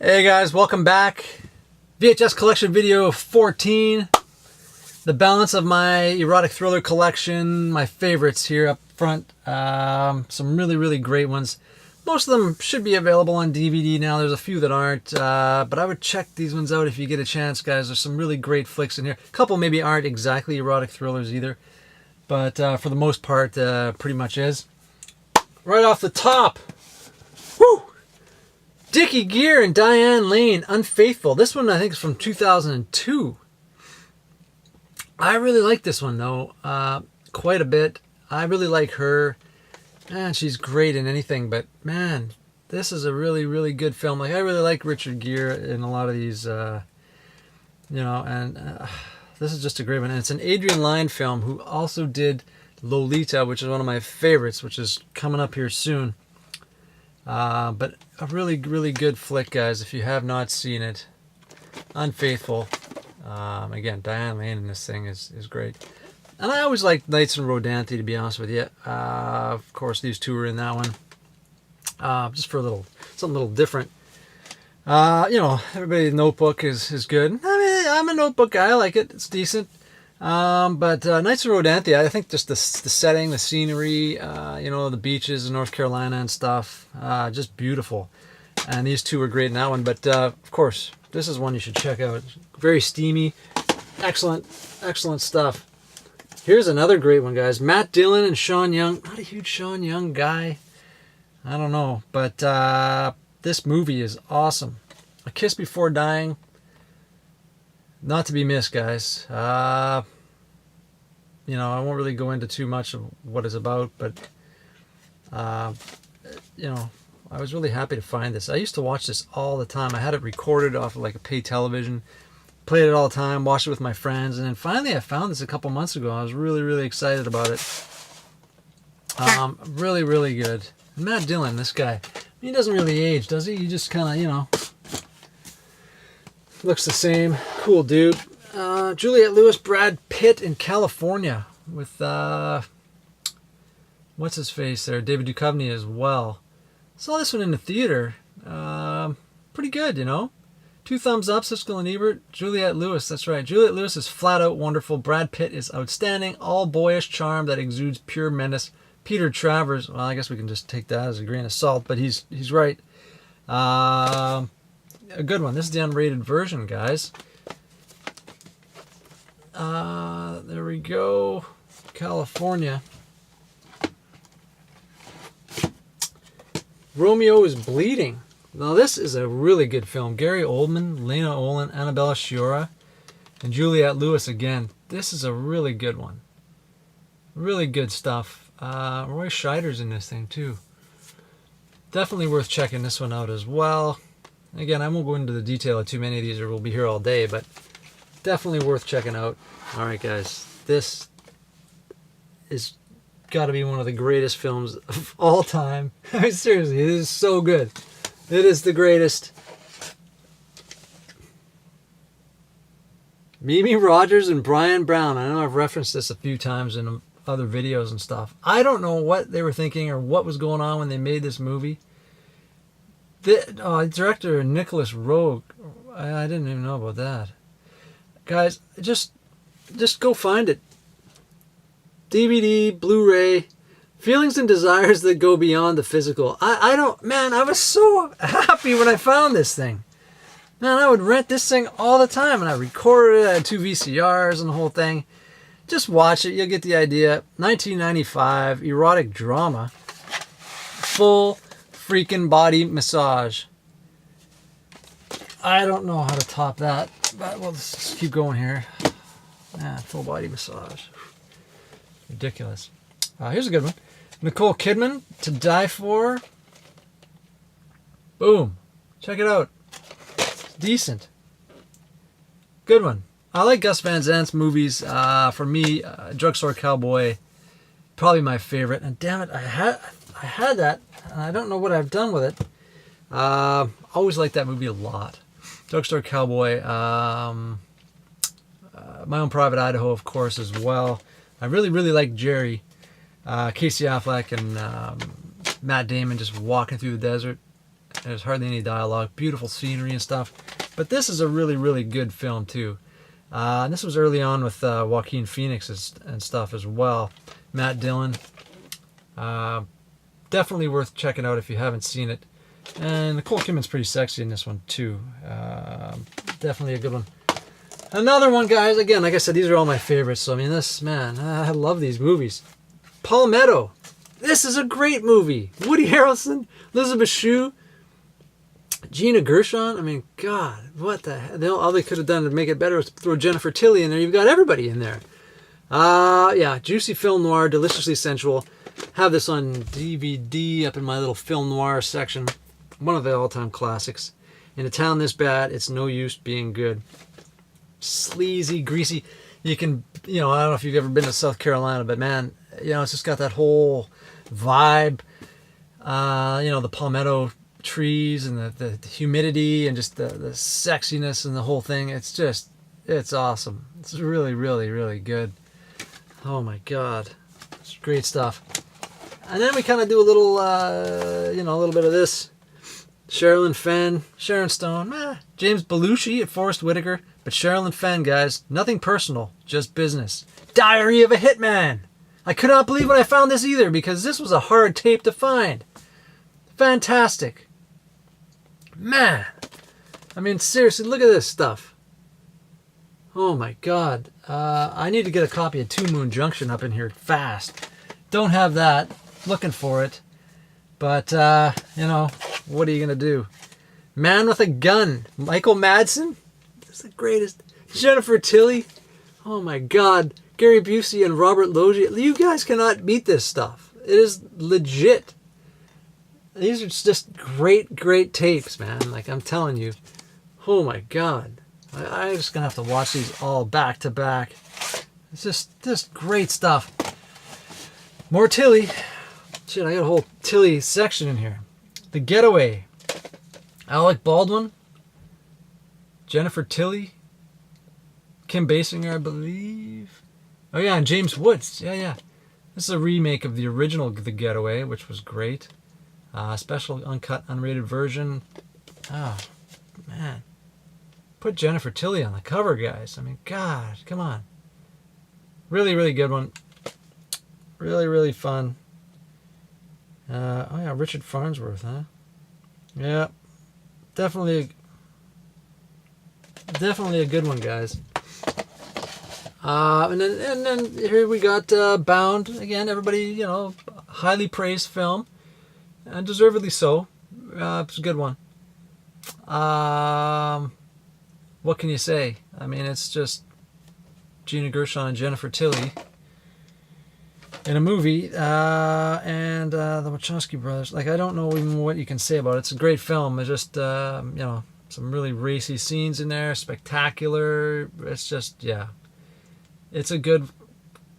Hey guys, welcome back. VHS collection video 14. The balance of my erotic thriller collection, my favorites here up front. Some really great ones. Most of them should be available on DVD now. There's a few that aren't, but I would check these ones out if you get a chance, guys. There's some really great flicks in here. A couple maybe aren't exactly erotic thrillers either, but for the most part, pretty much is. Right off the top, woo! Dickie Gear and Diane Lane, Unfaithful. This one I think is from 2002. I really like this one though, quite a bit. I really like her. Man, she's great in anything, but man, this is a really good film. Like, I really like Richard Gere in a lot of these, and this is just a great one. And it's an Adrian Lyne film who also did Lolita, which is one of my favorites, which is coming up here soon. But a really good flick, guys, if you have not seen it. Unfaithful. Again, Diane Lane in this thing is great. And I always liked Knights and Rodanthe, to be honest with you. Of course, these two are in that one. Just for something a little different. Everybody's Notebook is good. I mean, I'm a Notebook guy. I like it. It's decent. But Knights and Rodanthe, I think just the setting, the scenery, the beaches in North Carolina and stuff, just beautiful. And these two are great in that one. But of course, this is one you should check out. Very steamy, excellent stuff. Here's another great one, guys. Matt Dillon and Sean Young. Not a huge Sean Young guy. I don't know, but this movie is awesome. A Kiss Before Dying. Not to be missed, guys. I won't really go into too much of what it's about, but I was really happy to find this. I used to watch this all the time. I had it recorded off of like a pay television, played it all the time, watched it with my friends, and then finally I found this a couple months ago. I was really excited about it. Really good. And Matt Dillon, this guy, he doesn't really age, does he? He just kind of, looks the same. Cool dude. Juliette Lewis, Brad Pitt in California with, what's his face there? David Duchovny as well. Saw this one in the theater. Pretty good, 2 thumbs up, Siskel and Ebert. Juliette Lewis, that's right. Juliette Lewis is flat out wonderful. Brad Pitt is outstanding. All boyish charm that exudes pure menace. Peter Travers, well, I guess we can just take that as a grain of salt, but he's right. A good one. This is the unrated version, guys. There we go. California. Romeo is Bleeding. Now, this is a really good film. Gary Oldman, Lena Olin, Annabella Sciorra, and Juliette Lewis again. This is a really good one. Really good stuff. Roy Scheider's in this thing, too. Definitely worth checking this one out as well. Again, I won't go into the detail of too many of these or we'll be here all day, but definitely worth checking out. All right, guys. This is got to be one of the greatest films of all time. I mean, seriously, it is so good. It is the greatest. Mimi Rogers and Brian Brown. I know I've referenced this a few times in other videos and stuff. I don't know what they were thinking or what was going on when they made this movie. The director Nicholas Roeg, I didn't even know about that. Guys, just go find it. DVD, Blu-ray, feelings and desires that go beyond the physical. I was so happy when I found this thing. Man, I would rent this thing all the time, and I recorded it. I had 2 VCRs and the whole thing. Just watch it. You'll get the idea. 1995, erotic drama. Full freaking body massage. I don't know how to top that, but let's just keep going here. Full body massage. Ridiculous. Here's a good one. Nicole Kidman, To Die For. Boom. Check it out. Decent. Good one. I like Gus Van Sant's movies. For me, Drugstore Cowboy, probably my favorite. And damn it, I had that, and I don't know what I've done with it. Always liked that movie a lot. Drugstore Cowboy. My Own Private Idaho, of course, as well. I really like Jerry. Casey Affleck and Matt Damon just walking through the desert. There's hardly any dialogue. Beautiful scenery and stuff. But this is a really, really good film too. And this was early on with Joaquin Phoenix and stuff as well. Matt Dillon. Definitely worth checking out if you haven't seen it. And Nicole Kidman's pretty sexy in this one too. Definitely a good one. Another one, guys. Again, like I said, these are all my favorites. So I mean, this, man, I love these movies. Palmetto. This is a great movie. Woody Harrelson, Elizabeth Shue, Gina Gershon. I mean, God, what the hell? All they could have done to make it better was throw Jennifer Tilly in there. You've got everybody in there. Yeah, juicy film noir, deliciously sensual. Have this on DVD up in my little film noir section. One of the all-time classics. In a town this bad, it's no use being good. Sleazy, greasy. You can, I don't know if you've ever been to South Carolina, but man, it's just got that whole vibe. The palmetto trees and the humidity and just the sexiness and the whole thing. It's awesome. It's really, really, really good. Oh my God. It's great stuff. And then we kind of do a little, a little bit of this. Sherilyn Fenn, Sharon Stone, James Belushi at Forrest Whitaker. But Sherilyn Fenn, guys, nothing personal, just business. Diary of a Hitman. I could not believe when I found this either, because this was a hard tape to find. Fantastic. Man. I mean, seriously, look at this stuff. Oh my God. I need to get a copy of Two Moon Junction up in here fast. Don't have that. Looking for it. But, what are you going to do? Man with a Gun. Michael Madsen. That's the greatest. Jennifer Tilly. Oh my God. Gary Busey and Robert Loggia. You guys cannot beat this stuff. It is legit. These are just great, great tapes, man. Like I'm telling you. Oh my God. I'm just going to have to watch these all back to back. It's just great stuff. More Tilly. Shit, I got a whole Tilly section in here. The Getaway. Alec Baldwin. Jennifer Tilly. Kim Basinger, I believe. Oh yeah, and James Woods. Yeah. This is a remake of the original The Getaway, which was great. Special uncut, unrated version. Oh, man. Put Jennifer Tilly on the cover, guys. I mean, God, come on. Really, really good one. Really, really fun. Oh yeah, Richard Farnsworth, huh? Yeah. Definitely a good one, guys. And then here we got Bound. Again, everybody, highly praised film. And deservedly so. It's a good one. What can you say? I mean, it's just Gina Gershon and Jennifer Tilly in a movie, and the Wachowski brothers. Like, I don't know even what you can say about it. It's a great film. It's just, some really racy scenes in there, spectacular. It's just, yeah. It's a good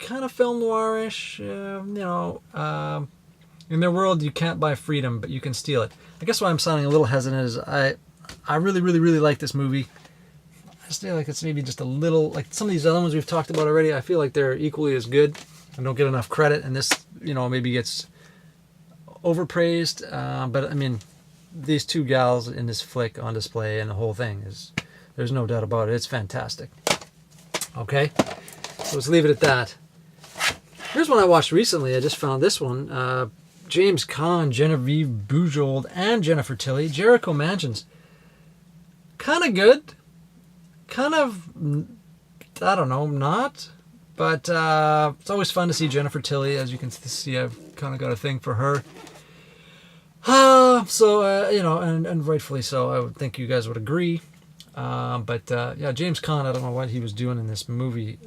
kind of film noirish, in their world, you can't buy freedom, but you can steal it. I guess why I'm sounding a little hesitant is I really, really, really like this movie. I just feel like it's maybe just a little, like some of these other ones we've talked about already, I feel like they're equally as good and don't get enough credit, and this, maybe gets overpraised. But I mean, these two gals in this flick on display and the whole thing there's no doubt about it. It's fantastic. Okay, so let's leave it at that. Here's one I watched recently. I just found this one. James Caan, Genevieve Bujold, and Jennifer Tilly. Jericho Mansions. Kind of good. Kind of, I don't know, not. But it's always fun to see Jennifer Tilly. As you can see, I've kind of got a thing for her. And rightfully so. I would think you guys would agree. Yeah, James Caan, I don't know what he was doing in this movie.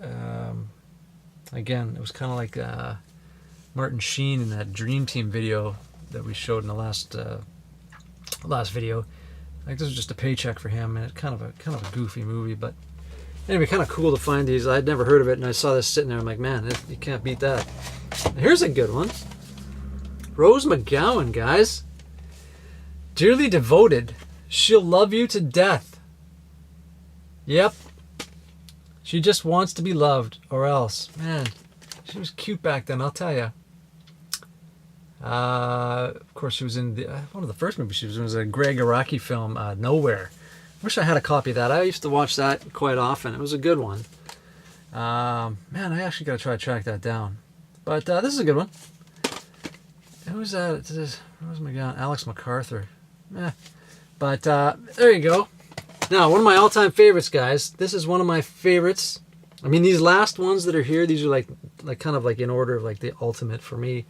Again, it was kind of like Martin Sheen in that Dream Team video that we showed in the last video. Like, this was just a paycheck for him, and it's kind of a goofy movie, but anyway, kind of cool to find these. I'd never heard of it, and I saw this sitting there. I'm like, man, you can't beat that. Here's a good one. Rose McGowan, guys. Dearly Devoted. She'll love you to death. Yep. She just wants to be loved, or else. Man, she was cute back then, I'll tell you. Of course, she was in one of the first movies she was in was a Greg Araki film, Nowhere. Wish I had a copy of that. I used to watch that quite often. It was a good one. Man, I actually got to try to track that down. But this is a good one. Who's that? Who's my guy? Alex MacArthur. But there you go. Now, one of my all-time favorites, guys. This is one of my favorites. I mean, these last ones that are here, these are like kind of like in order of like the ultimate for me.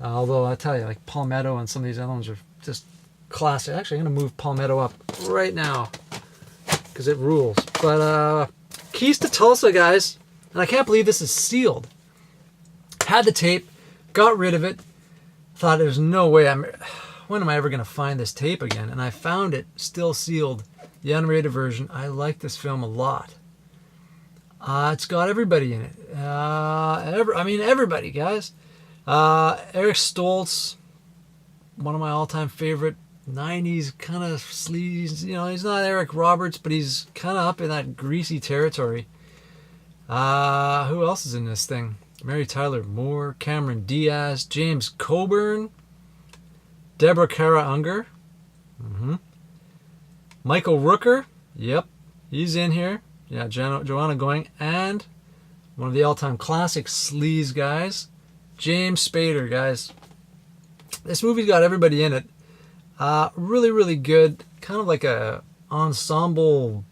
Although I tell you, like Palmetto and some of these other ones are just classic. Actually, I'm gonna move Palmetto up right now because it rules. But Keys to Tulsa, guys, and I can't believe this is sealed. Had the tape, got rid of it. Thought there's no way when am I ever gonna find this tape again? And I found it still sealed, the unrated version. I like this film a lot. It's got everybody in it. Everybody, guys. Eric Stoltz, one of my all-time favorite 90s kind of sleaze. You know, he's not Eric Roberts, but he's kind of up in that greasy territory. Who else is in this thing? Mary Tyler Moore, Cameron Diaz, James Coburn, Deborah Kara Unger, Michael Rooker. Yep, he's in here. Yeah, Joanna Going, and one of the all-time classic sleaze guys, James Spader, guys. This movie's got everybody in it. Really, really good. Kind of like a ensemble,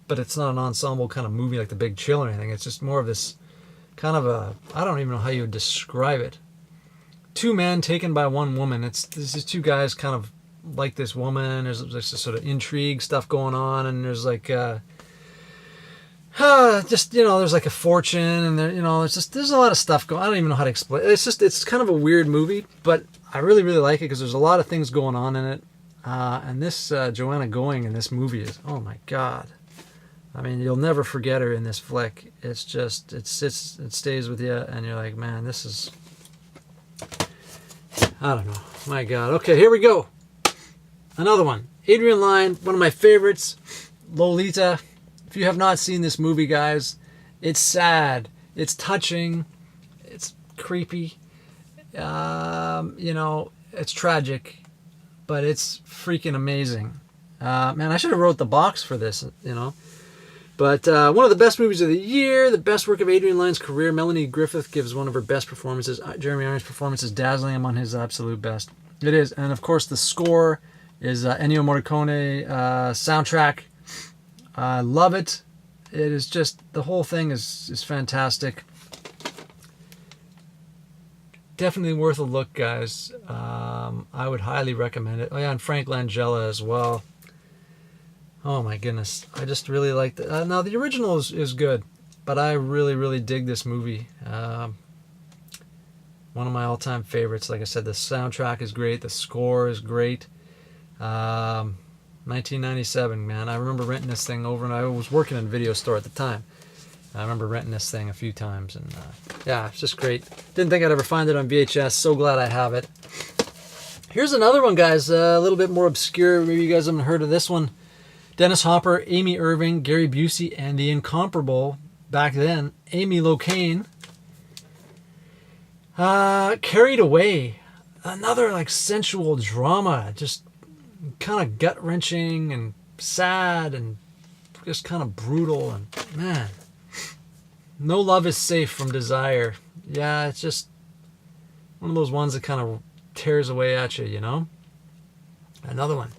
but it's not an ensemble kind of movie like The Big Chill or anything. It's just more of this kind of a, I don't even know how you would describe it. Two men taken by one woman. There's these two guys kind of like this woman. There's this sort of intrigue stuff going on, and there's like just, you know, there's like a fortune, and there, you know, there's a lot of stuff going. I don't even know how to explain. It's kind of a weird movie, but I really, really like it because there's a lot of things going on in it. And this Joanna Going in this movie is, oh my God. I mean, you'll never forget her in this flick. It's just, it stays with you, and you're like, man, this is, I don't know. My God. Okay, here we go. Another one. Adrian Lyne, one of my favorites. Lolita. If you have not seen this movie, guys, it's sad. It's touching. It's creepy. You know, it's tragic, but it's freaking amazing. Man, I should have wrote the box for this, you know. But one of the best movies of the year, the best work of Adrian Lyne's career. Melanie Griffith gives one of her best performances. Jeremy Irons' performance is dazzling. I'm on his absolute best. It is. And of course, the score is Ennio Morricone soundtrack. I love it. It is just, the whole thing is fantastic. Definitely worth a look, guys. I would highly recommend it. Oh yeah, and Frank Langella as well. Oh my goodness. I just really like it. Now the original is good, but I really, really dig this movie. One of my all-time favorites. Like I said, the soundtrack is great. The score is great. 1997, man. I remember renting this thing over, and I was working in a video store at the time. I remember renting this thing a few times, and yeah, it's just great. Didn't think I'd ever find it on VHS. So glad I have it. Here's another one, guys. A little bit more obscure. Maybe you guys haven't heard of this one. Dennis Hopper, Amy Irving, Gary Busey, and the incomparable, back then, Amy Locane. Carried Away. Another like sensual drama. Just kind of gut-wrenching and sad and just kind of brutal, and man, no love is safe from desire. Yeah, it's just one of those ones that kind of tears away at you, you know. Another one,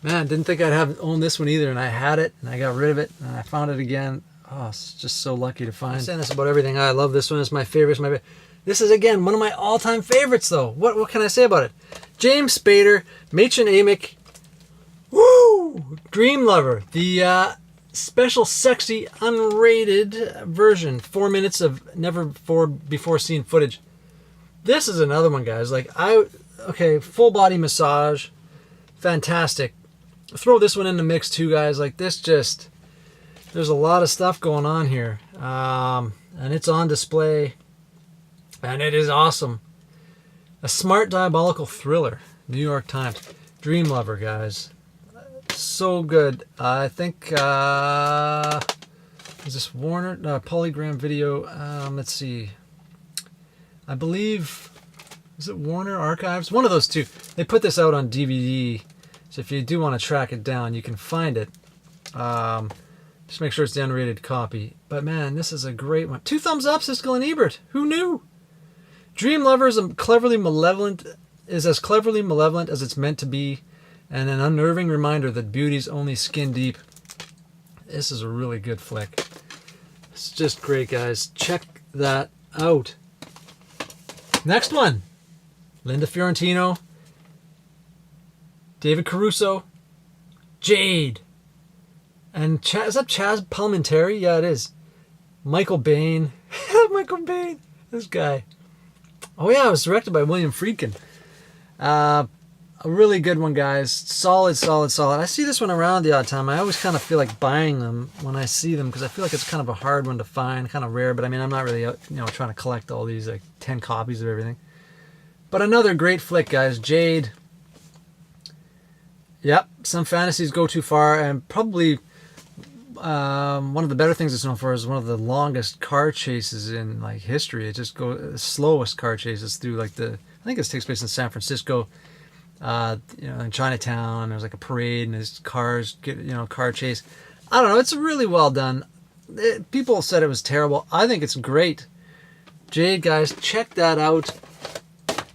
man, didn't think I'd own this one either, and I had it and I got rid of it and I found it again. Oh, it's just so lucky to find. I'm saying this about everything. I love this one. It's my favorite. This is, again, one of my all-time favorites, though. What can I say about it? James Spader, Machen Amick. Woo! Dream Lover, the special, sexy, unrated version. 4 minutes of never before seen footage. This is another one, guys. Okay, full body massage, fantastic. Throw this one in the mix too, guys. Like this, there's a lot of stuff going on here, and it's on display, and it is awesome. A smart, diabolical thriller. New York Times. Dream Lover, guys. So good. I think, is this Warner? No, Polygram Video. Let's see. I believe Is it Warner Archives? One of those two. They put this out on DVD, so if you do want to track it down, you can find it. Just make sure it's the unrated copy. But man, this is a great one. 2 thumbs up, Siskel and Ebert. Who knew? Dream Lover is as cleverly malevolent as it's meant to be, and an unnerving reminder that beauty's only skin deep. This is a really good flick. It's just great, guys. Check that out. Next one. Linda Fiorentino, David Caruso, Jade, and is that Chaz Palminteri? Yeah, it is. Michael Bain. Michael Bain. This guy. Oh yeah, it was directed by William Friedkin. A really good one, guys. Solid, solid, solid. I see this one around the odd time. I always kind of feel like buying them when I see them because I feel like it's kind of a hard one to find, kind of rare. But I mean, I'm not really, trying to collect all these like 10 copies of everything. But another great flick, guys. Jade. Yep, some fantasies go too far, and probably one of the better things it's known for is one of the longest car chases in like history. It just goes the slowest car chases through like I think it takes place in San Francisco. In Chinatown, there's like a parade and there's cars get car chase. I don't know. It's really well done. People said it was terrible. I think it's great. Jade, guys, check that out.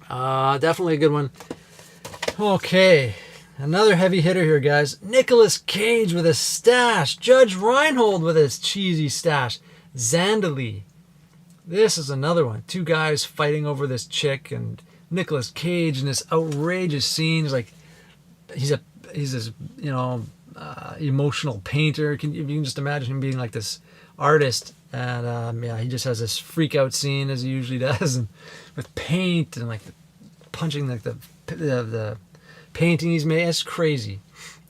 Definitely a good one. Okay, another heavy hitter here, guys. Nicolas Cage with his stash. Judge Reinhold with his cheesy stash. Zandali. This is another one. 2 guys fighting over this chick, and Nicolas Cage in this outrageous scene. He's this emotional painter. You can just imagine him being like this artist, and he just has this freak out scene as he usually does, and with paint and like punching like the painting he's made. It's crazy.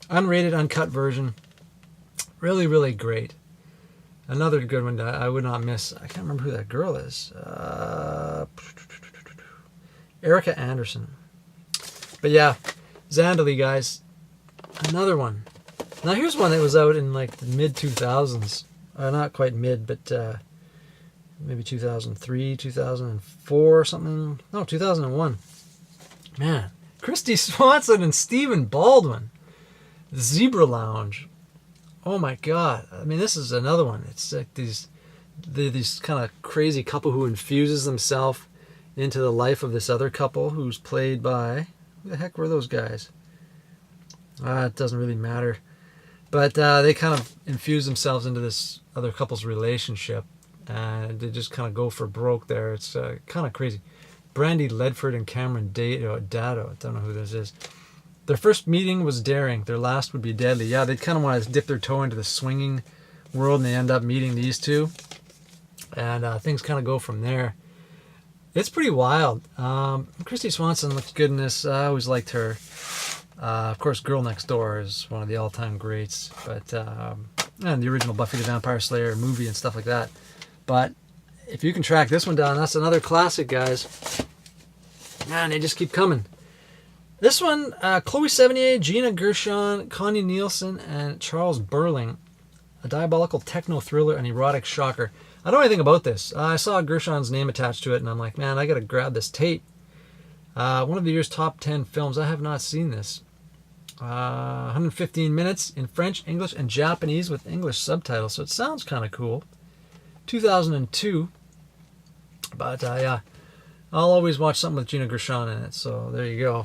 Unrated, uncut version. Really, really great. Another good one that I would not miss. I can't remember who that girl is. Erica Anderson. But yeah, Zandali, guys. Another one. Now here's one that was out in like the mid 2000s. Not quite mid, but maybe 2003, 2004 or something. No, 2001. Man, Christy Swanson and Stephen Baldwin. The Zebra Lounge. Oh my God. I mean, this is another one. It's like these kind of crazy couple who infuses themselves into the life of this other couple who's played by, who the heck were those guys? It doesn't really matter. But they kind of infuse themselves into this other couple's relationship, and they just kind of go for broke there. It's kind of crazy. Brandy Ledford and Cameron Dado, I don't know who this is. Their first meeting was daring. Their last would be deadly. Yeah, they kind of want to dip their toe into the swinging world, and they end up meeting these two. And things kind of go from there. It's pretty wild. Christy Swanson looks good in this. I always liked her. Of course, Girl Next Door is one of the all-time greats. But and the original Buffy the Vampire Slayer movie and stuff like that. But if you can track this one down, that's another classic, guys. Man, they just keep coming. This one, Chloe Sevigny, Gina Gershon, Connie Nielsen, and Charles Burling. A diabolical techno thriller and erotic shocker. I don't know anything about this. I saw Gershon's name attached to it, and I'm like, man, I got to grab this tape. One of the year's top 10 films. I have not seen this. 115 minutes in French, English, and Japanese with English subtitles, so it sounds kind of cool. 2002. But yeah, I'll always watch something with Gina Gershon in it, so there you go.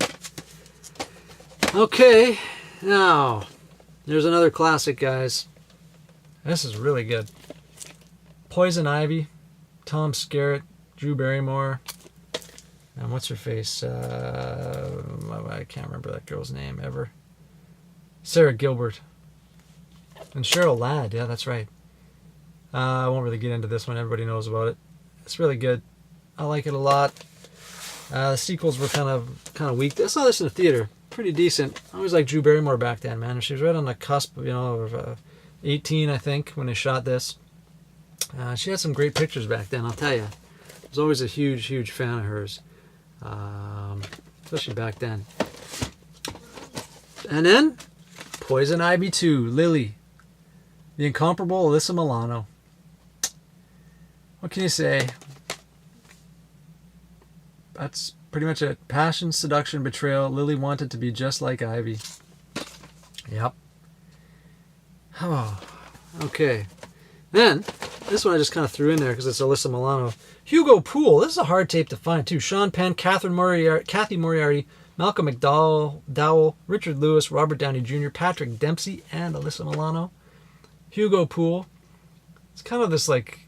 Okay, now, there's another classic, guys. This is really good. Poison Ivy, Tom Skerritt, Drew Barrymore, and what's her face? I can't remember that girl's name ever. Sarah Gilbert. And Cheryl Ladd, yeah, that's right. I won't really get into this one. Everybody knows about it. It's really good. I like it a lot. The sequels were kind of weak. I saw this in the theater. Pretty decent. I always liked Drew Barrymore back then, man. She was right on the cusp, of 18, I think, when they shot this. She had some great pictures back then, I'll tell you. I was always a huge, huge fan of hers. Especially back then. And then, Poison Ivy 2, Lily. The incomparable Alyssa Milano. What can you say? That's pretty much it. Passion, seduction, betrayal. Lily wanted to be just like Ivy. Yep. Oh, okay. Then, this one I just kind of threw in there because it's Alyssa Milano. Hugo Poole. This is a hard tape to find, too. Sean Penn, Kathy Moriarty, Malcolm McDowell, Richard Lewis, Robert Downey Jr., Patrick Dempsey, and Alyssa Milano. Hugo Poole. It's kind of this, like,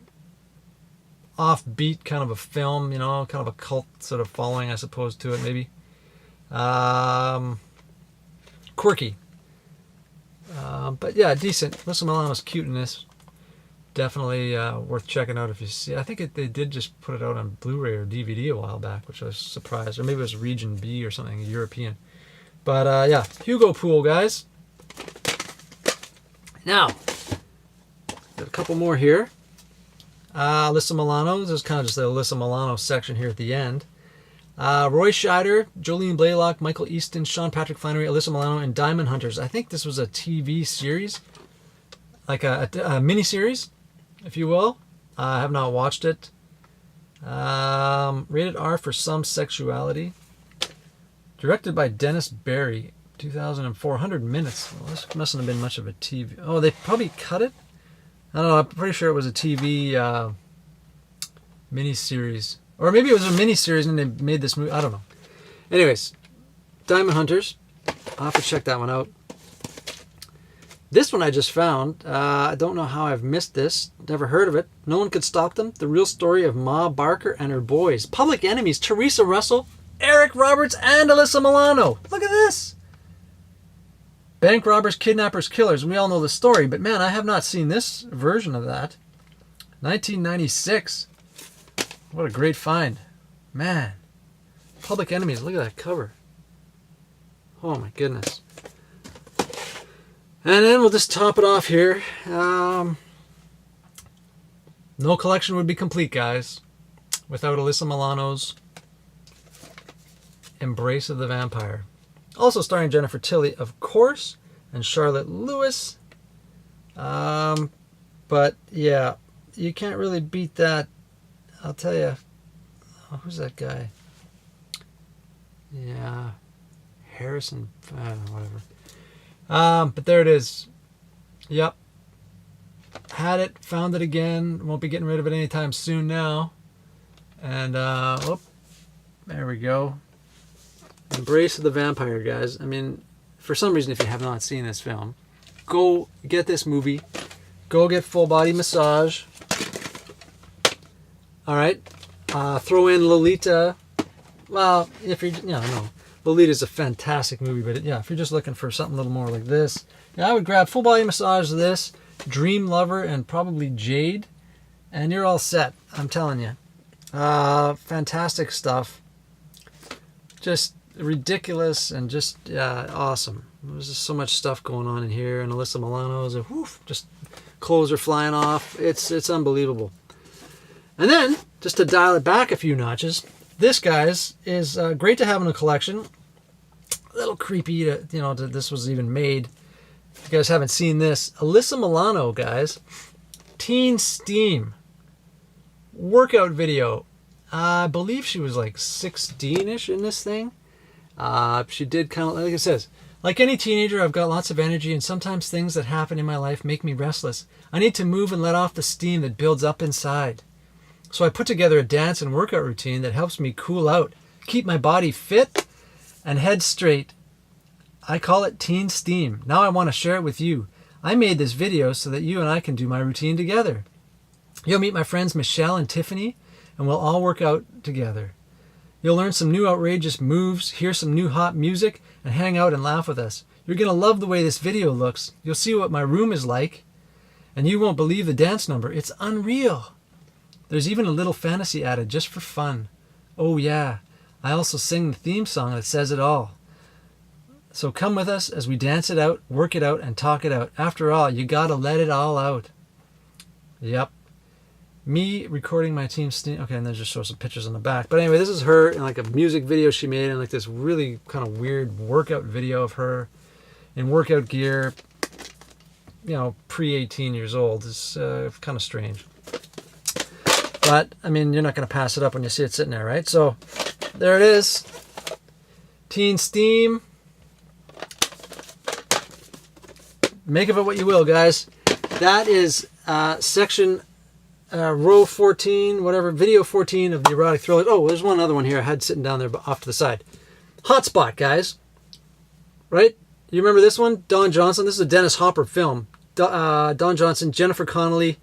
offbeat kind of a film, you know, kind of a cult sort of following, I suppose, to it, maybe. Quirky. But, yeah, decent. Alyssa Milano's cute in this. Definitely worth checking out if you see. I think they did just put it out on Blu-ray or DVD a while back, which I was surprised. Or maybe it was Region B or something, European. But yeah, Hugo Poole, guys. Now, got a couple more here. Alyssa Milano. This is kind of just the Alyssa Milano section here at the end. Roy Scheider, Jolene Blaylock, Michael Easton, Sean Patrick Flannery, Alyssa Milano, and Diamond Hunters. I think this was a TV series, like a mini-series, if you will. I have not watched it. Rated R for some sexuality. Directed by Dennis Barry. 2004. 100 minutes. Well, this mustn't have been much of a TV. Oh, they probably cut it? I don't know. I'm pretty sure it was a TV mini-series. Or maybe it was a mini-series and they made this movie. I don't know. Anyways, Diamond Hunters. I'll have to check that one out. This one I just found. I don't know how I've missed this. Never heard of it. No One Could Stop Them. The real story of Ma Barker and her boys. Public Enemies. Teresa Russell, Eric Roberts, and Alyssa Milano. Look at this. Bank robbers, kidnappers, killers. We all know the story. But man, I have not seen this version of that. 1996. What a great find. Man. Public Enemies. Look at that cover. Oh my goodness. And then we'll just top it off here. No collection would be complete, guys, without Alyssa Milano's Embrace of the Vampire. Also starring Jennifer Tilly, of course, and Charlotte Lewis. But yeah, you can't really beat that. I'll tell you. Oh, who's that guy? Yeah, Harrison. I don't know, whatever. But there it is. Yep. Had it, found it again. Won't be getting rid of it anytime soon now. And, there we go. Embrace of the Vampire, guys. I mean, for some reason, if you have not seen this film, go get this movie. Go get Full Body Massage. All right. Throw in Lolita. Well, if you're, no. Lolita's a fantastic movie, but yeah, if you're just looking for something a little more like this, yeah, I would grab Full Body Massage, this, Dream Lover, and probably Jade, and you're all set. I'm telling you. Fantastic stuff. Just ridiculous and just awesome. There's just so much stuff going on in here, and Alyssa Milano's just clothes are flying off. It's unbelievable. And then, just to dial it back a few notches, this, guys, is great to have in a collection. A little creepy, that this was even made. If you guys haven't seen this, Alyssa Milano, guys, Teen Steam workout video. I believe she was like 16-ish in this thing. She did kind of, like it says, like any teenager, I've got lots of energy, and sometimes things that happen in my life make me restless. I need to move and let off the steam that builds up inside. So I put together a dance and workout routine that helps me cool out, keep my body fit, and head straight. I call it Teen Steam. Now I want to share it with you. I made this video so that you and I can do my routine together. You'll meet my friends Michelle and Tiffany, and we'll all work out together. You'll learn some new outrageous moves, hear some new hot music, and hang out and laugh with us. You're going to love the way this video looks. You'll see what my room is like, and you won't believe the dance number. It's unreal. There's even a little fantasy added just for fun. Oh yeah, I also sing the theme song that says it all. So come with us as we dance it out, work it out, and talk it out. After all, you gotta let it all out. Yep. Me recording my Team Steam. Okay, and then just show some pictures on the back. But anyway, this is her in like a music video she made, and like this really kind of weird workout video of her in workout gear. Pre-18 years old. It's kind of strange. But, I mean, you're not going to pass it up when you see it sitting there, right? So, there it is. Teen Steam. Make of it what you will, guys. That is section row 14, whatever, video 14 of the erotic thriller. Oh, there's one other one here I had sitting down there off to the side. Hotspot, guys. Right? You remember this one? Don Johnson. This is a Dennis Hopper film. Don Johnson, Jennifer Connelly,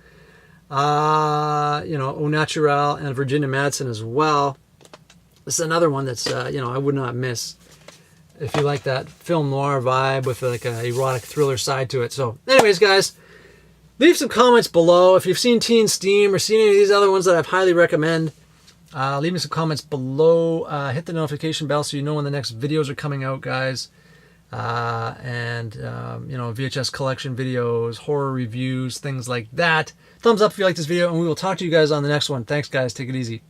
Au Naturel, and Virginia Madsen as well. This is another one that's, I would not miss if you like that film noir vibe with like a erotic thriller side to it. So anyways, guys, leave some comments below. If you've seen Teen Steam or seen any of these other ones that I've highly recommend, leave me some comments below. Hit the notification bell so you know when the next videos are coming out, guys. VHS collection videos, horror reviews, things like that. Thumbs up if you like this video, and we will talk to you guys on the next one. Thanks, guys. Take it easy.